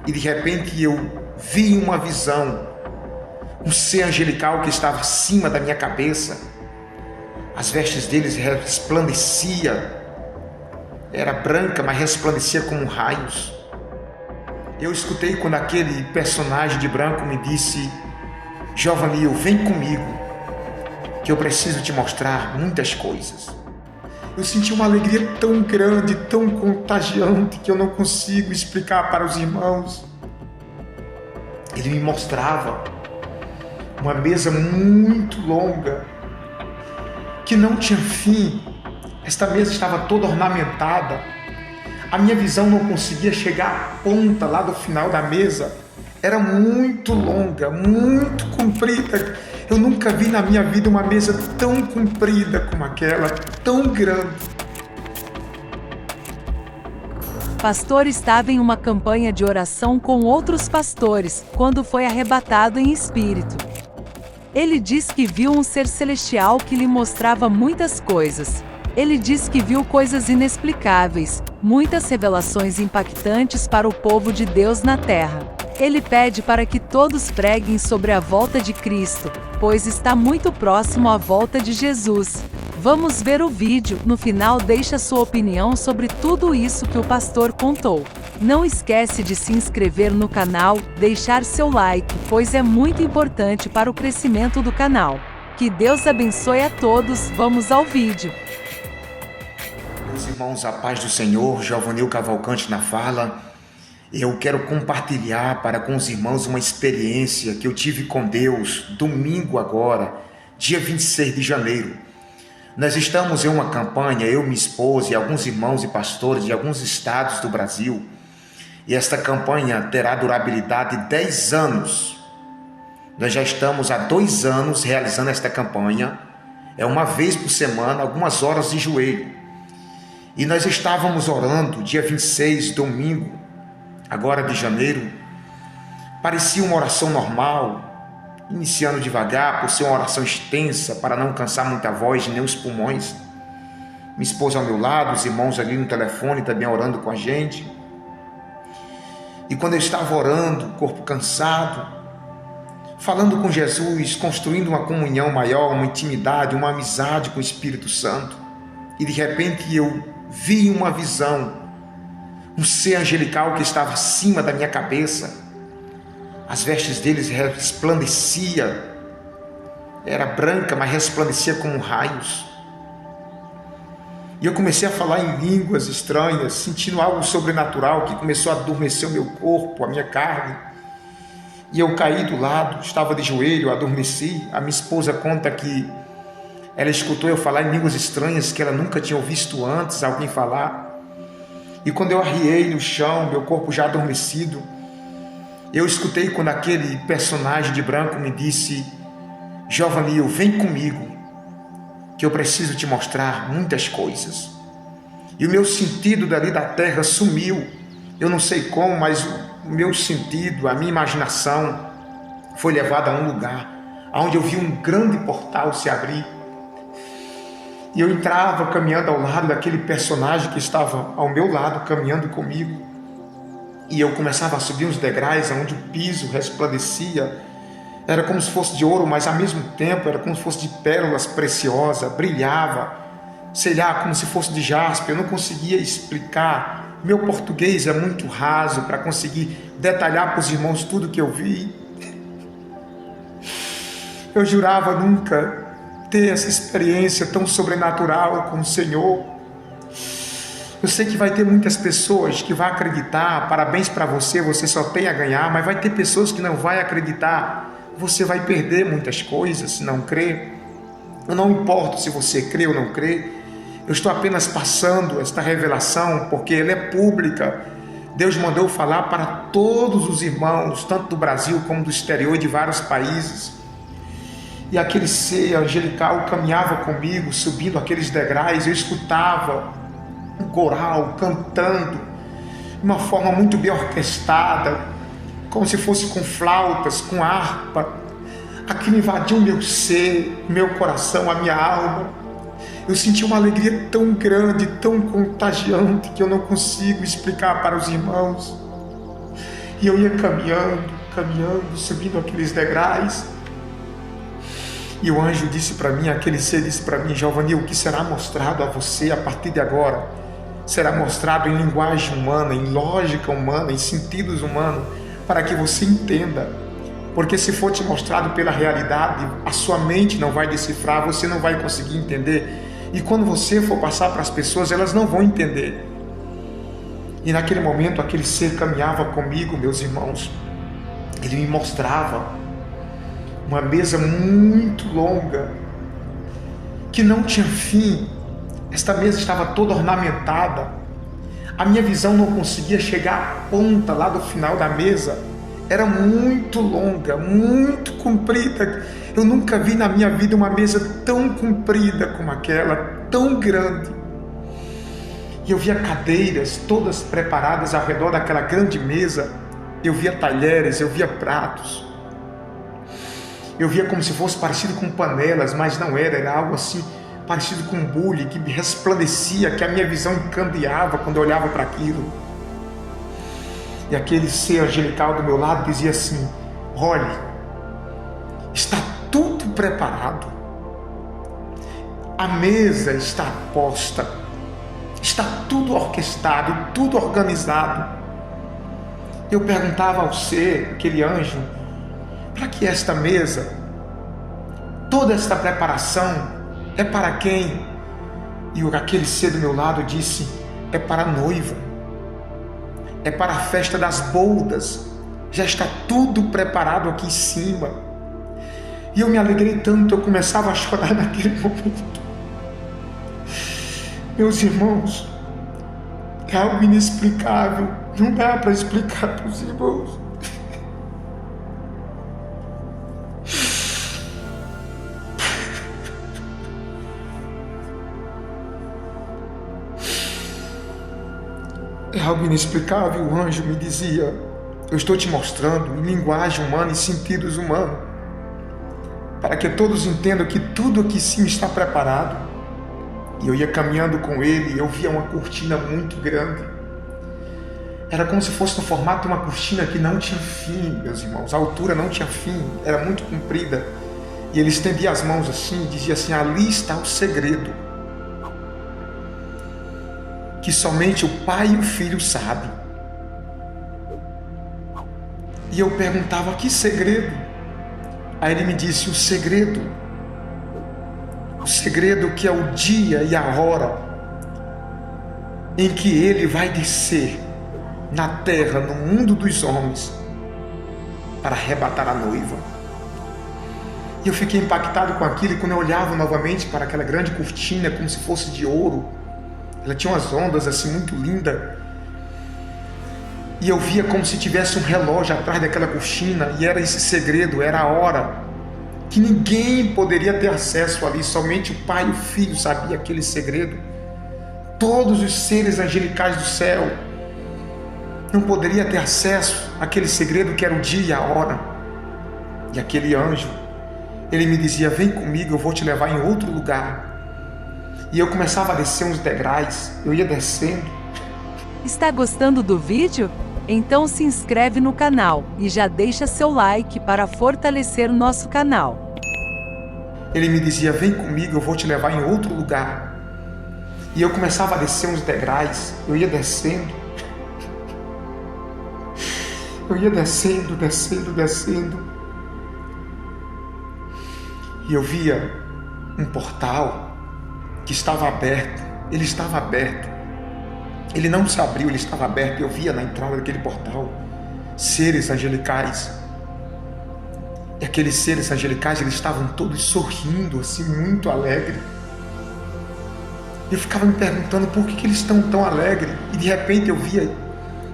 e de repente eu vi uma visão, um ser angelical que estava acima da minha cabeça. As vestes deles resplandecia, era branca, mas resplandecia como raios. Eu escutei quando aquele personagem de branco me disse: Giovanil, vem comigo, que eu preciso te mostrar muitas coisas. Eu senti uma alegria tão grande, tão contagiante, que eu não consigo explicar para os irmãos. Ele me mostrava uma mesa muito longa, que não tinha fim. Esta mesa estava toda ornamentada. A minha visão não conseguia chegar à ponta lá do final da mesa. Era muito longa, muito comprida. Eu nunca vi na minha vida uma mesa tão comprida como aquela, tão grande. O pastor estava em uma campanha de oração com outros pastores, quando foi arrebatado em espírito. Ele diz que viu um ser celestial que lhe mostrava muitas coisas. Ele diz que viu coisas inexplicáveis, muitas revelações impactantes para o povo de Deus na terra. Ele pede para que todos preguem sobre a volta de Cristo, pois está muito próximo à volta de Jesus. Vamos ver o vídeo, no final deixa sua opinião sobre tudo isso que o pastor contou. Não esquece de se inscrever no canal, deixar seu like, pois é muito importante para o crescimento do canal. Que Deus abençoe a todos, vamos ao vídeo. Meus irmãos, a paz do Senhor, Giovanil Cavalcante na fala. Eu quero compartilhar para com os irmãos uma experiência que eu tive com Deus domingo agora, dia 26 de janeiro. Nós estamos em uma campanha, eu, minha esposa e alguns irmãos e pastores de alguns estados do Brasil. E esta campanha terá durabilidade de 10 anos. Nós já estamos há 2 anos realizando esta campanha. É uma vez por semana, algumas horas de joelho. E nós estávamos orando dia 26, domingo, agora de janeiro. Parecia uma oração normal, iniciando devagar, por ser uma oração extensa, para não cansar muita voz nem os pulmões. Minha esposa ao meu lado, os irmãos ali no telefone também orando com a gente. E quando eu estava orando, corpo cansado, falando com Jesus, construindo uma comunhão maior, uma intimidade, uma amizade com o Espírito Santo, e de repente eu vi uma visão, um ser angelical que estava acima da minha cabeça. As vestes deles resplandecia, era branca, mas resplandecia como raios. E eu comecei a falar em línguas estranhas, sentindo algo sobrenatural que começou a adormecer o meu corpo, a minha carne. E eu caí do lado, estava de joelho, adormeci. A minha esposa conta que ela escutou eu falar em línguas estranhas que ela nunca tinha ouvido antes alguém falar. E quando eu arriei no chão, meu corpo já adormecido, eu escutei quando aquele personagem de branco me disse: Giovanil, vem comigo, que eu preciso te mostrar muitas coisas. E o meu sentido dali da terra sumiu. Eu não sei como, mas o meu sentido, a minha imaginação foi levada a um lugar onde eu vi um grande portal se abrir. E eu entrava caminhando ao lado daquele personagem que estava ao meu lado, caminhando comigo. E eu começava a subir uns degraus onde o piso resplandecia. Era como se fosse de ouro, mas ao mesmo tempo era como se fosse de pérolas preciosas, brilhava, sei lá, como se fosse de jaspe. Eu não conseguia explicar. Meu português é muito raso para conseguir detalhar para os irmãos tudo que eu vi. Eu jurava nunca ter essa experiência tão sobrenatural com o Senhor. Eu sei que vai ter muitas pessoas que vão acreditar. Parabéns para você, você só tem a ganhar. Mas vai ter pessoas que não vão acreditar. Você vai perder muitas coisas se não crer. Eu não importo se você crê ou não crê. Eu estou apenas passando esta revelação porque ela é pública. Deus mandou falar para todos os irmãos, tanto do Brasil como do exterior, de vários países. E aquele ser angelical caminhava comigo, subindo aqueles degraus. Eu escutava um coral cantando de uma forma muito bem orquestrada, como se fosse com flautas, com harpa. Aquilo invadiu o meu ser, meu coração, a minha alma. Eu senti uma alegria tão grande, tão contagiante, que eu não consigo explicar para os irmãos. E eu ia caminhando, subindo aqueles degraus. E o anjo disse para mim, aquele ser disse para mim: Giovanni, o que será mostrado a você a partir de agora será mostrado em linguagem humana, em lógica humana, em sentidos humanos, para que você entenda. Porque se for te mostrado pela realidade, a sua mente não vai decifrar, você não vai conseguir entender. E quando você for passar para as pessoas, elas não vão entender. E naquele momento, aquele ser caminhava comigo, meus irmãos. Ele me mostrava uma mesa muito longa, que não tinha fim. Esta mesa estava toda ornamentada. A minha visão não conseguia chegar à ponta lá do final da mesa. Era muito longa, muito comprida. Eu nunca vi na minha vida uma mesa tão comprida como aquela, tão grande. E eu via cadeiras todas preparadas ao redor daquela grande mesa. Eu via talheres, eu via pratos. Eu via como se fosse parecido com panelas, mas não era, era algo assim, parecido com um bule, que resplandecia, que a minha visão encandeava quando eu olhava para aquilo. E aquele ser angelical do meu lado dizia assim: olhe, está tudo preparado, a mesa está posta, está tudo orquestrado, tudo organizado. Eu perguntava ao ser, aquele anjo: para que esta mesa, toda esta preparação, é para quem? E aquele ser do meu lado disse: é para a noiva, é para a festa das bodas, já está tudo preparado aqui em cima. E eu me alegrei tanto, eu começava a chorar naquele momento. Meus irmãos, é algo inexplicável, não dá para explicar para os irmãos. É algo inexplicável. O anjo me dizia: eu estou te mostrando em linguagem humana e sentidos humanos, para que todos entendam que tudo aqui sim está preparado. E eu ia caminhando com ele, eu via uma cortina muito grande. Era como se fosse no formato de uma cortina que não tinha fim, meus irmãos. A altura não tinha fim, era muito comprida. E ele estendia as mãos assim e dizia assim: ali está o segredo, que somente o Pai e o Filho sabem. E eu perguntava: que segredo? Aí ele me disse: o segredo que é o dia e a hora em que ele vai descer na terra, no mundo dos homens, para arrebatar a noiva. E eu fiquei impactado com aquilo, e quando eu olhava novamente para aquela grande cortina, como se fosse de ouro, ela tinha umas ondas assim muito lindas, e eu via como se tivesse um relógio atrás daquela cortina, e era esse segredo, era a hora que ninguém poderia ter acesso ali, somente o Pai e o Filho sabiam aquele segredo. Todos os seres angelicais do céu não poderiam ter acesso àquele segredo que era o dia e a hora. E aquele anjo, ele me dizia: vem comigo, eu vou te levar em outro lugar. E eu começava a descer uns degraus, eu ia descendo. Está gostando do vídeo? Então se inscreve no canal e já deixa seu like para fortalecer o nosso canal. Ele me dizia: vem comigo, eu vou te levar em outro lugar. E eu começava a descer uns degraus, eu ia descendo. Eu ia descendo. E eu via um portal que estava aberto. Ele estava aberto. Ele não se abriu, ele estava aberto. Eu via na entrada daquele portal seres angelicais. E aqueles seres angelicais, eles estavam todos sorrindo, assim, muito alegres. Eu ficava me perguntando por que eles estão tão alegres. E de repente eu via,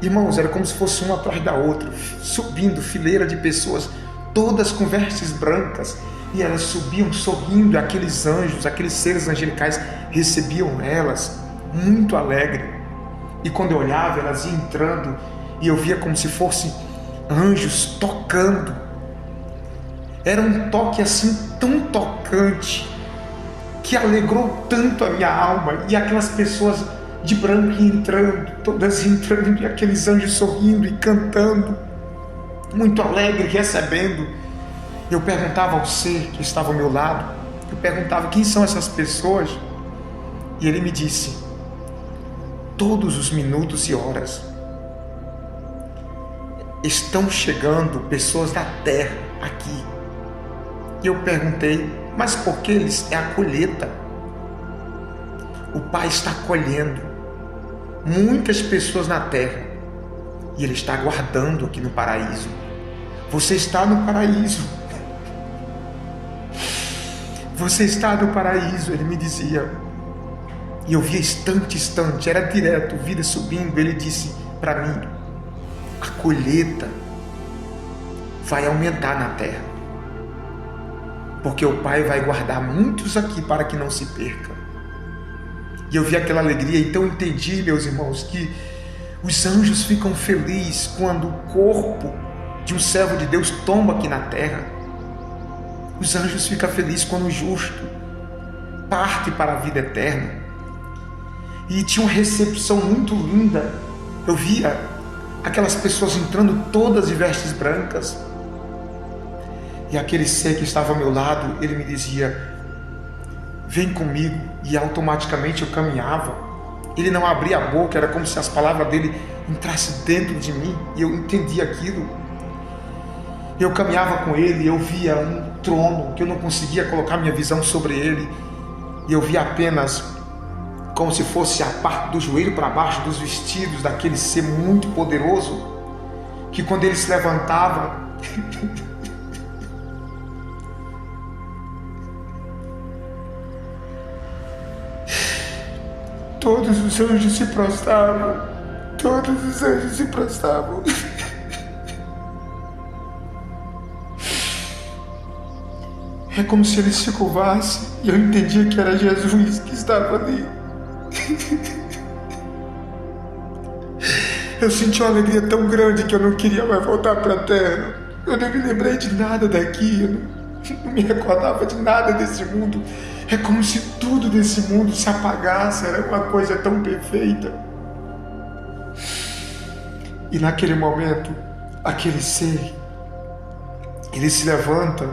irmãos, era como se fosse uma atrás da outra, subindo fileira de pessoas, todas com vestes brancas. E elas subiam sorrindo, e aqueles anjos, aqueles seres angelicais recebiam elas, muito alegre. E quando eu olhava, elas iam entrando, e eu via como se fossem anjos tocando. Era um toque assim, tão tocante, que alegrou tanto a minha alma. E aquelas pessoas de branco entrando, todas entrando, e aqueles anjos sorrindo e cantando. muito alegre, recebendo. Eu perguntava ao ser que estava ao meu lado, eu perguntava quem são essas pessoas, e ele me disse: todos os minutos e horas estão chegando pessoas da terra aqui. E eu perguntei: mas por que eles? É a colheita. O Pai está colhendo muitas pessoas na terra e Ele está aguardando aqui no paraíso. Você está no paraíso. Você está no paraíso, ele me dizia. E eu via instante, era direto, vida subindo. Ele disse para mim: a colheita vai aumentar na terra, porque o Pai vai guardar muitos aqui para que não se percam. E eu vi aquela alegria, então eu entendi, meus irmãos, que os anjos ficam felizes quando o corpo de um servo de Deus tomba aqui na terra. Os anjos ficam felizes quando o justo parte para a vida eterna. E tinha uma recepção muito linda. Eu via aquelas pessoas entrando todas de vestes brancas. E aquele ser que estava ao meu lado, ele me dizia: vem comigo. E automaticamente eu caminhava. Ele não abria a boca, era como se as palavras dele entrassem dentro de mim. E eu entendia aquilo. Eu caminhava com ele, eu via um trono que eu não conseguia colocar minha visão sobre ele. E eu via apenas como se fosse a parte do joelho para baixo dos vestidos daquele ser muito poderoso, que quando ele se levantava, todos os anjos se prostravam. Todos os anjos se prostravam. É como se ele se curvasse e eu entendia que era Jesus que estava ali. Eu senti uma alegria tão grande que eu não queria mais voltar para a terra. Eu não me lembrei de nada daqui, eu não me recordava de nada desse mundo. É como se tudo desse mundo se apagasse, era uma coisa tão perfeita. E naquele momento, aquele ser, ele se levanta,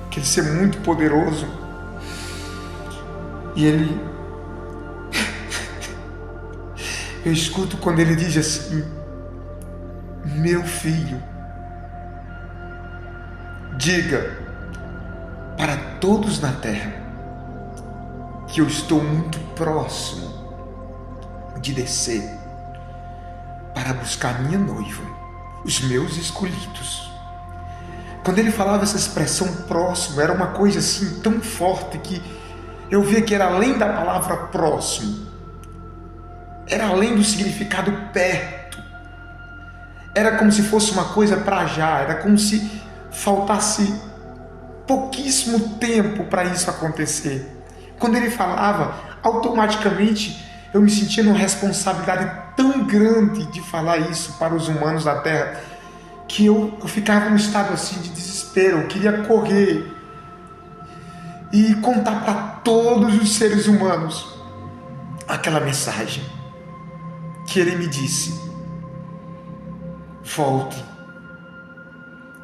aquele ser muito poderoso, e ele, eu escuto quando ele diz assim: meu filho, diga para todos na terra que eu estou muito próximo de descer para buscar minha noiva, os meus escolhidos. Quando ele falava essa expressão próximo, era uma coisa assim tão forte que eu via que era além da palavra próximo, era além do significado perto, era como se fosse uma coisa para já, era como se faltasse pouquíssimo tempo para isso acontecer. Quando ele falava, automaticamente eu me sentia numa responsabilidade tão grande de falar isso para os humanos da terra, que eu ficava num estado assim de desespero. Eu queria correr e contar para todos os seres humanos aquela mensagem que ele me disse: volte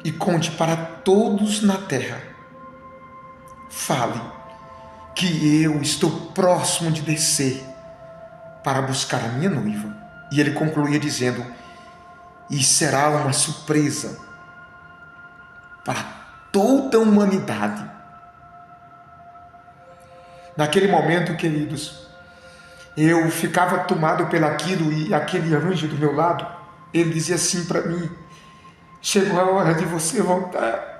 e conte para todos na terra, fale que eu estou próximo de descer para buscar a minha noiva. E ele concluía dizendo: e será uma surpresa para toda a humanidade. Naquele momento, queridos, eu ficava tomado pelaquilo, e aquele anjo do meu lado, ele dizia assim para mim: chegou a hora de você voltar.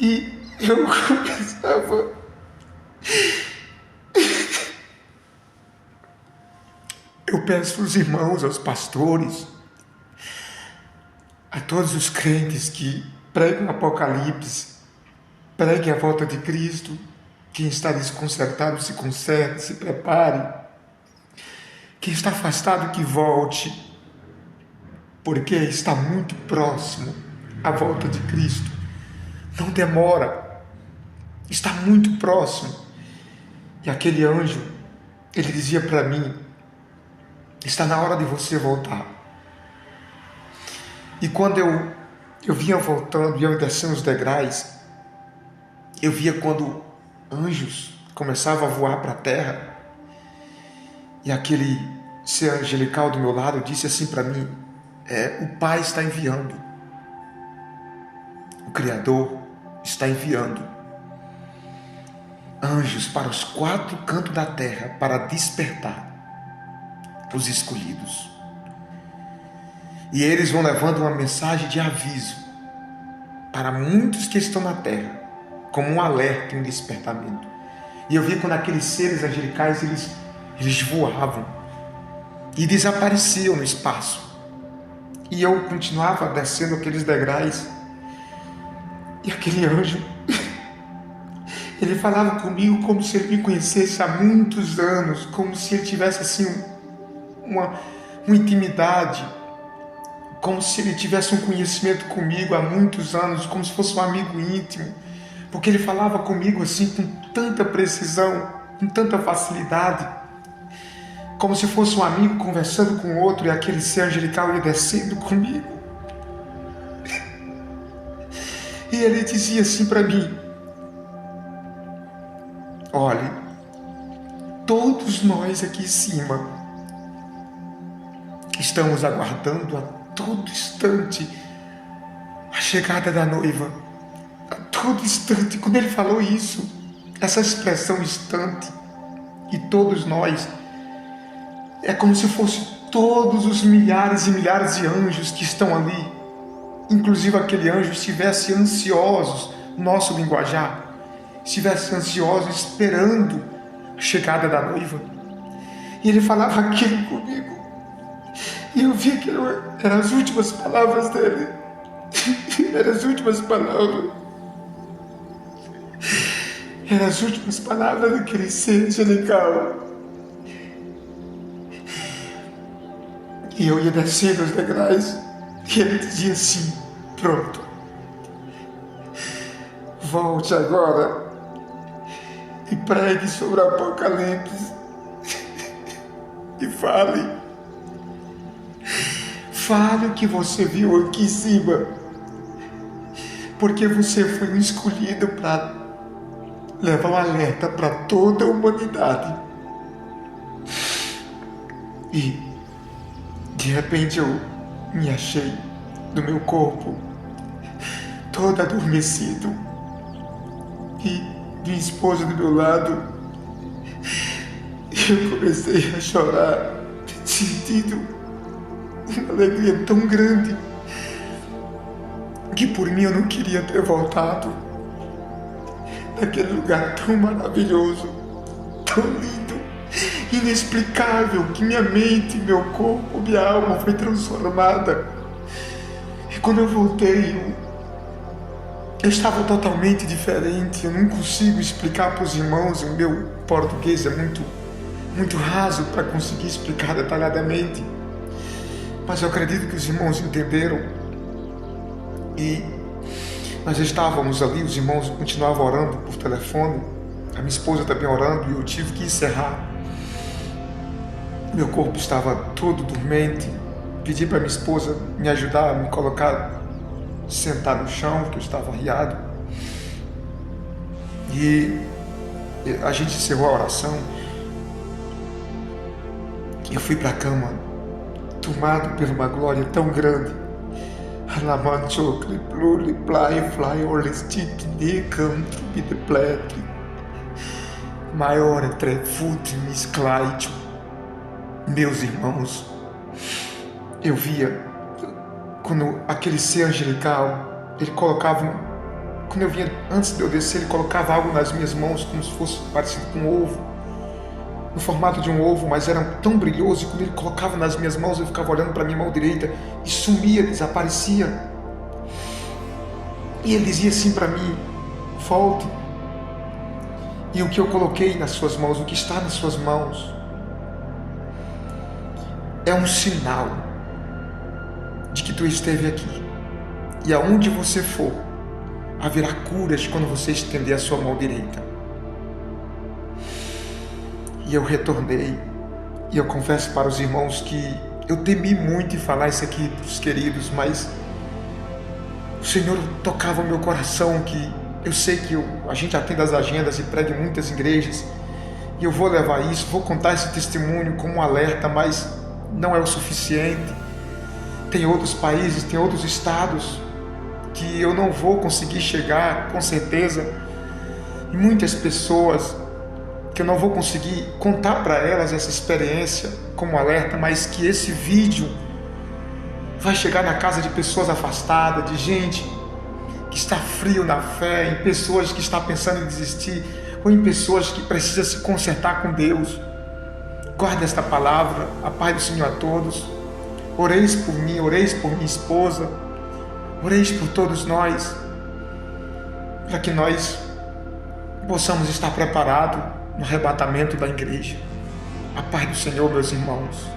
E eu começava eu peço aos irmãos, aos pastores, a todos os crentes que pregam o Apocalipse, preguem a volta de Cristo. Quem está desconcertado se conserte, se prepare. Quem está afastado que volte, porque está muito próximo a volta de Cristo. Não demora, está muito próximo. E aquele anjo, ele dizia para mim: está na hora de você voltar. E quando eu vinha voltando e eu descendo os degraus, eu via quando anjos começavam a voar para a terra, e aquele ser angelical do meu lado disse assim para mim: o Pai está enviando, o Criador está enviando anjos para os 4 cantos da terra para despertar os escolhidos. E eles vão levando uma mensagem de aviso para muitos que estão na terra, como um alerta e um despertamento. E eu vi quando aqueles seres angelicais, eles voavam e desapareciam no espaço. E eu continuava descendo aqueles degraus, e aquele anjo, ele falava comigo como se ele me conhecesse há muitos anos, como se ele tivesse assim uma intimidade, como se ele tivesse um conhecimento comigo há muitos anos, como se fosse um amigo íntimo, porque ele falava comigo assim com tanta precisão, com tanta facilidade, como se fosse um amigo conversando com outro, e aquele ser angelical ia descendo comigo. E ele dizia assim para mim: olhe, todos nós aqui em cima estamos aguardando a todo instante a chegada da noiva. A todo instante. Quando ele falou isso, essa expressão instante, e todos nós, é como se fosse todos os milhares e milhares de anjos que estão ali, inclusive aquele anjo estivesse ansiosos, nosso linguajar, estivesse ansioso esperando a chegada da noiva. E ele falava aquilo comigo, e eu vi que eram as últimas palavras dele. Eram as últimas palavras. Eram as últimas palavras daquele ser angelical. E eu ia descendo os degraus, e ele dizia assim: pronto, volte agora e pregue sobre o Apocalipse e fale o que você viu aqui em cima, porque você foi um escolhido para levar um alerta para toda a humanidade. E de repente eu me achei no meu corpo todo adormecido, e minha esposa do meu lado, e eu comecei a chorar, sentindo uma alegria tão grande que por mim eu não queria ter voltado naquele lugar tão maravilhoso, tão lindo, inexplicável, que minha mente, meu corpo, minha alma foi transformada. E quando eu voltei, eu estava totalmente diferente. Eu não consigo explicar para os irmãos, o meu português é muito raso para conseguir explicar detalhadamente, mas eu acredito que os irmãos entenderam. E nós estávamos ali, os irmãos continuavam orando por telefone, a minha esposa também orando, e eu tive que encerrar. Meu corpo estava todo dormente. Pedi para minha esposa me ajudar a me colocar, sentar no chão, que eu estava arriado. E a gente encerrou a oração. Eu fui para a cama, tomado por uma glória tão grande. Alamanchokli, pluli, plai, fly, orlestic, decam, trubi de pletri, maior entre fute, misclaito. Meus irmãos, eu via quando aquele ser angelical, ele colocava, quando eu via, antes de eu descer, ele colocava algo nas minhas mãos, como se fosse parecido com um ovo, no formato de um ovo, mas era tão brilhoso, e quando ele colocava nas minhas mãos, eu ficava olhando para a minha mão direita, e sumia, desaparecia. E ele dizia assim para mim: volte. E o que eu coloquei nas suas mãos, o que está nas suas mãos, é um sinal de que tu esteve aqui. E aonde você for, haverá curas quando você estender a sua mão direita. e eu retornei. E eu confesso para os irmãos que eu temi muito em falar isso aqui para os queridos, mas o Senhor tocava o meu coração, que eu sei que a gente atende as agendas e prega em muitas igrejas, e eu vou levar isso, vou contar esse testemunho como um alerta, mas não é o suficiente. Tem outros países, tem outros estados que eu não vou conseguir chegar, com certeza, e muitas pessoas que eu não vou conseguir contar para elas essa experiência como alerta, mas que esse vídeo vai chegar na casa de pessoas afastadas, de gente que está frio na fé, em pessoas que estão pensando em desistir, ou em pessoas que precisam se consertar com Deus. Guarda esta palavra, a paz do Senhor a todos. Oreis por mim, oreis por minha esposa, oreis por todos nós, para que nós possamos estar preparados no arrebatamento da igreja. A paz do Senhor, meus irmãos.